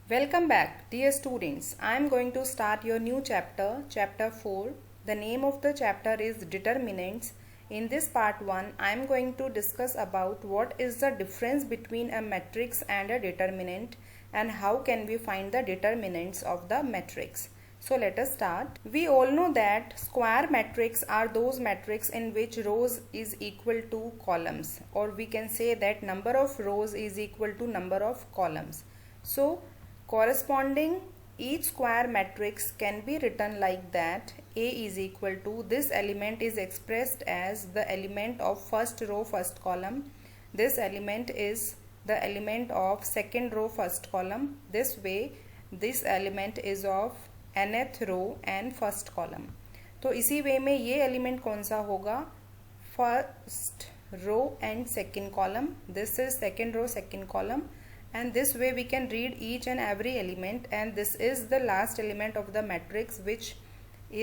Welcome back, dear students. I am going to start your new chapter, chapter 4. The name of the chapter is Determinants. In this part 1, I am going to discuss about what is the difference between a matrix and a determinant and how can we find the determinants of the matrix. So let us start. We all know that square matrix are those matrix in which rows is equal to columns, or we can say that number of rows is equal to number of columns. So corresponding each square matrix can be written like that: A is equal to, this element is expressed as the element of first row first column, this element is the element of second row first column, this way this element is of nth row and first column. तो इसी way में ये element कौन सा होगा? First row and second column. This is second row second column, and this way we can read each and every element, and this is the last element of the matrix which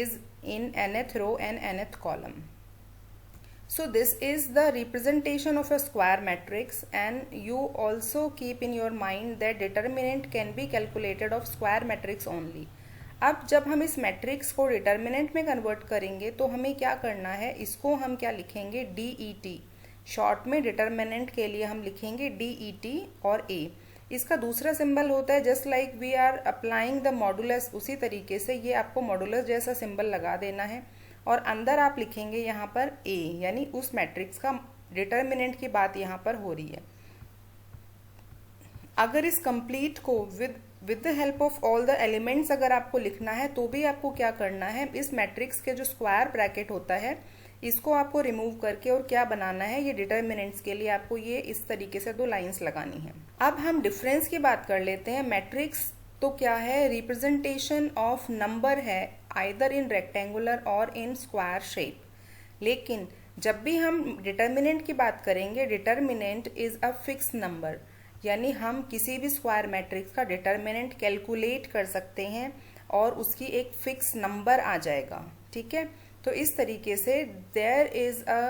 is in nth row and nth column. So this is the representation of a square matrix, and you also keep in your mind that determinant can be calculated of square matrix only. अब जब हम इस matrix को determinant में convert करेंगे तो हमें क्या करना है, इसको हम क्या लिखेंगे? DET. शॉर्ट में डिटर्मिनेंट के लिए हम लिखेंगे DET और A. इसका दूसरा सिंबल होता है just like we are applying the modulus. उसी तरीके से ये आपको मॉडुलस जैसा सिंबल लगा देना है और अंदर आप लिखेंगे यहाँ पर A, यानी उस मैट्रिक्स का डिटर्मिनेंट की बात यहाँ पर हो रही है. अगर इस कंप्लीट को with the help of all the elements अगर आपको लिखना है तो भी आपको क्या करना है, इस मैट्रिक्स के जो स्क्वायर ब्रैकेट होता है इसको आपको रिमूव करके और क्या बनाना है, ये डिटर्मिनेंट्स के लिए आपको ये इस तरीके से दो लाइंस लगानी है. अब हम डिफरेंस की बात कर लेते हैं. मैट्रिक्स तो क्या है? रिप्रेजेंटेशन ऑफ नंबर है, आइदर इन रेक्टेंगुलर और इन स्क्वायर शेप. लेकिन जब भी हम डिटर्मिनेंट की बात करेंगे, determinant is a fix number, यानी हम किसी भी स्क्वायर मैट्रिक्स का डिटर्मिनेंट कैलकुलेट कर सकते हैं और उसकी एक फिक्स नंबर आ जाएगा. ठीक है, तो इस तरीके से there is a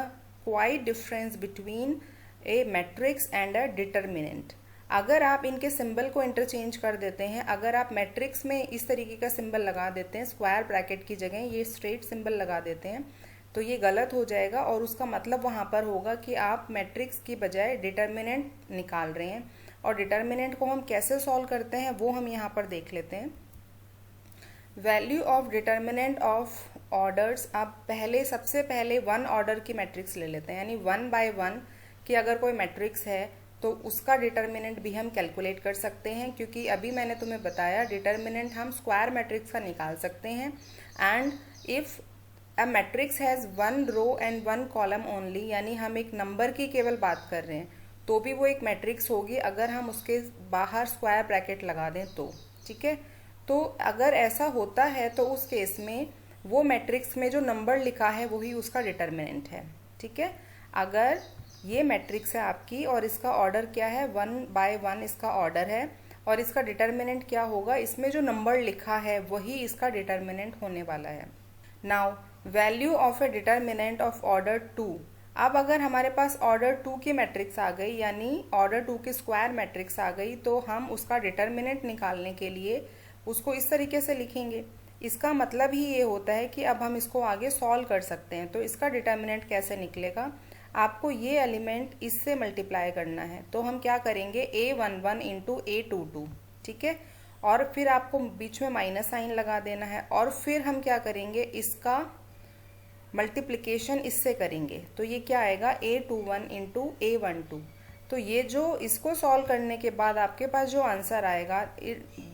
quite difference between a matrix and a determinant. अगर आप इनके सिंबल को इंटरचेंज कर देते हैं, अगर आप मैट्रिक्स में इस तरीके का सिंबल लगा देते हैं, स्क्वायर ब्रैकेट की जगह ये स्ट्रेट सिंबल लगा देते हैं, तो ये गलत हो जाएगा और उसका मतलब वहाँ पर होगा कि आप मैट्रिक्स की बजाय डिटर्मिनेंट निकाल रहे हैं. और डिटर्मिनेंट को हम कैसे सॉल्व करते हैं वो हम यहाँ पर देख लेते हैं. Value of determinant of orders. अब सबसे पहले वन ऑर्डर की मैट्रिक्स ले लेते हैं, यानी 1 बाय 1 की अगर कोई मैट्रिक्स है तो उसका डिटर्मिनेंट भी हम कैलकुलेट कर सकते हैं, क्योंकि अभी मैंने तुम्हें बताया डिटर्मिनेंट हम स्क्वायर मैट्रिक्स का निकाल सकते हैं. And if a matrix has 1 row and 1 column only, यानी हम एक नंबर की केवल बात कर रहे हैं, तो भी वो एक मैट्रिक्स होगी अगर हम उसके बाहर स्क्वायर ब्रैकेट लगा दें तो. ठीक है, तो अगर ऐसा होता है तो उस केस में वो मैट्रिक्स में जो नंबर लिखा है वही उसका डिटर्मिनेंट है. ठीक है, अगर ये मैट्रिक्स है आपकी और इसका ऑर्डर क्या है, 1 बाय 1 इसका ऑर्डर है और इसका डिटर्मिनेंट क्या होगा, इसमें जो नंबर लिखा है वही इसका डिटर्मिनेंट होने वाला है. Now value of A determinant of order 2. अब अगर हमारे पास ऑर्डर 2 की मैट्रिक्स आ गई, यानी ऑर्डर 2 की स्क्वायर मैट्रिक्स आ गई, तो हम उसका डिटर्मिनेंट निकालने के लिए उसको इस तरीके से लिखेंगे. इसका मतलब ही ये होता है कि अब हम इसको आगे सॉल्व कर सकते हैं. तो इसका डिटर्मिनेंट कैसे निकलेगा, आपको ये एलिमेंट इससे मल्टीप्लाई करना है. तो हम क्या करेंगे, A11 इंटू A22. ठीक है, और फिर आपको बीच में माइनस साइन लगा देना है और फिर हम क्या करेंगे, इसका मल्टीप्लिकेशन इससे करेंगे. तो ये क्या आएगा, A21 इंटू A12. तो ये जो इसको सॉल्व करने के बाद आपके पास जो आंसर आएगा,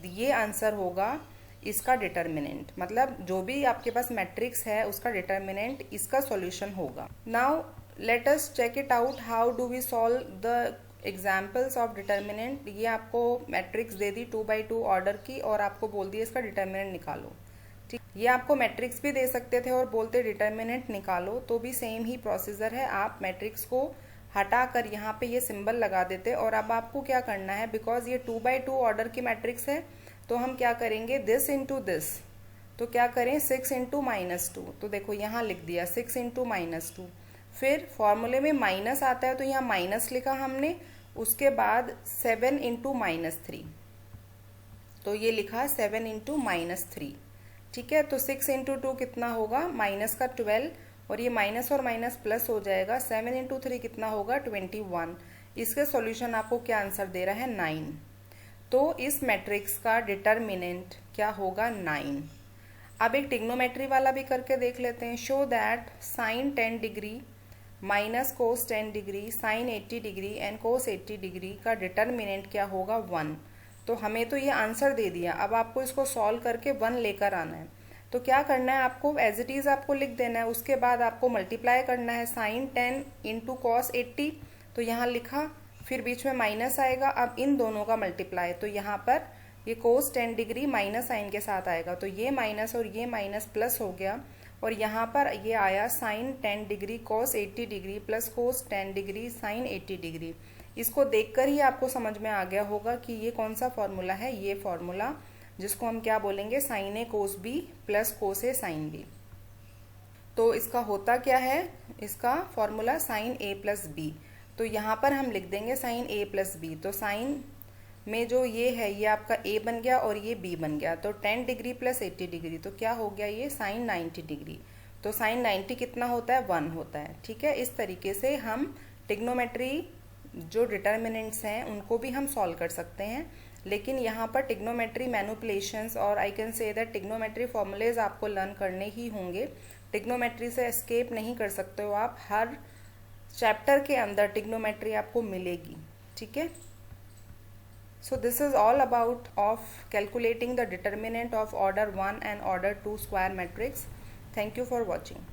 ये आंसर होगा इसका डिटर्मिनेंट. मतलब जो भी आपके पास मैट्रिक्स है उसका डिटर्मिनेंट इसका सॉल्यूशन होगा. Now let us check it out, how do we solve the examples of determinant. ये आपको मैट्रिक्स दे दी 2 बाई 2 ऑर्डर की और आपको बोल दिया इसका डिटर्मिनेंट निकालो. ठीक, ये आपको मैट्रिक्स भी दे सकते थे और बोलते डिटर्मिनेंट निकालो, तो भी सेम ही प्रोसीजर है. आप मैट्रिक्स को हटाकर यहाँ पे ये सिंबल लगा देते और अब आपको क्या करना है, बिकॉज ये 2 बाई 2 ऑर्डर की मैट्रिक्स है, तो हम क्या करेंगे, दिस इंटू दिस. तो क्या करें, 6 इंटू -2. तो देखो यहाँ लिख दिया 6 इंटू -2. फिर फॉर्मूले में माइनस आता है तो यहाँ माइनस लिखा हमने, उसके बाद 7 इंटू -3. तो ये लिखा 7 इंटू -3, ठीक है। तो 6 इंटू 2 कितना होगा, माइनस का 12, और ये माइनस और माइनस प्लस हो जाएगा। 7 इंटू 3 कितना होगा, 21। इसके सॉल्यूशन आपको क्या आंसर दे रहा है, 9। तो इस मैट्रिक्स का डिटर्मिनेंट क्या होगा, 9। अब एक ट्रिग्नोमेट्री वाला भी करके देख लेते हैं। Show that sine 10 degree minus cos 10 degree sine 80 degree and cos 80 degree का डिटर्मिनेंट क्या होगा, 1। तो हमें तो ये आंसर दे दिया, अब आपको इसको सॉल्व करके 1 लेकर आना है। तो क्या करना है आपको, एज इट इज आपको लिख देना है। उसके बाद आपको मल्टीप्लाई करना है, साइन 10 इंटू कॉस 80, तो यहाँ लिखा, फिर बीच में माइनस आएगा। अब इन दोनों का मल्टीप्लाई, तो यहाँ पर ये कोस 10 डिग्री माइनस साइन के साथ आएगा, तो ये माइनस और ये माइनस प्लस हो गया, और यहाँ पर ये आया sine 10 degree cos 80 degree plus cos 10 degree sine 80 degree. इसको देखकर ही आपको समझ में आ गया होगा कि ये कौन सा फॉर्मूला है, ये फॉर्मूला जिसको हम क्या बोलेंगे, साइन ए कोस बी प्लस कोस ए साइन बी। तो इसका होता क्या है, इसका फॉर्मूला साइन ए प्लस बी। तो यहाँ पर हम लिख देंगे साइन ए प्लस बी। तो साइन में जो ये है, ये आपका ए बन गया और ये बी बन गया। तो 10 डिग्री प्लस 80 डिग्री, तो क्या हो गया, ये साइन 90 डिग्री। तो साइन 90 कितना होता है, 1 होता है, ठीक है। इस तरीके से हम ट्रिग्नोमेट्री जो डिटर्मिनेंट्स हैं उनको भी हम सॉल्व कर सकते हैं। लेकिन यहाँ पर ट्रिग्नोमेट्री मैनिपुलेशंस और I can say that trigonometry formulas आपको लर्न करने ही होंगे। ट्रिग्नोमेट्री से एस्केप नहीं कर सकते हो आप, हर चैप्टर के अंदर ट्रिग्नोमेट्री आपको मिलेगी, ठीक है। So this is all about of calculating the determinant of order 1 and order 2 square matrix. Thank you for watching.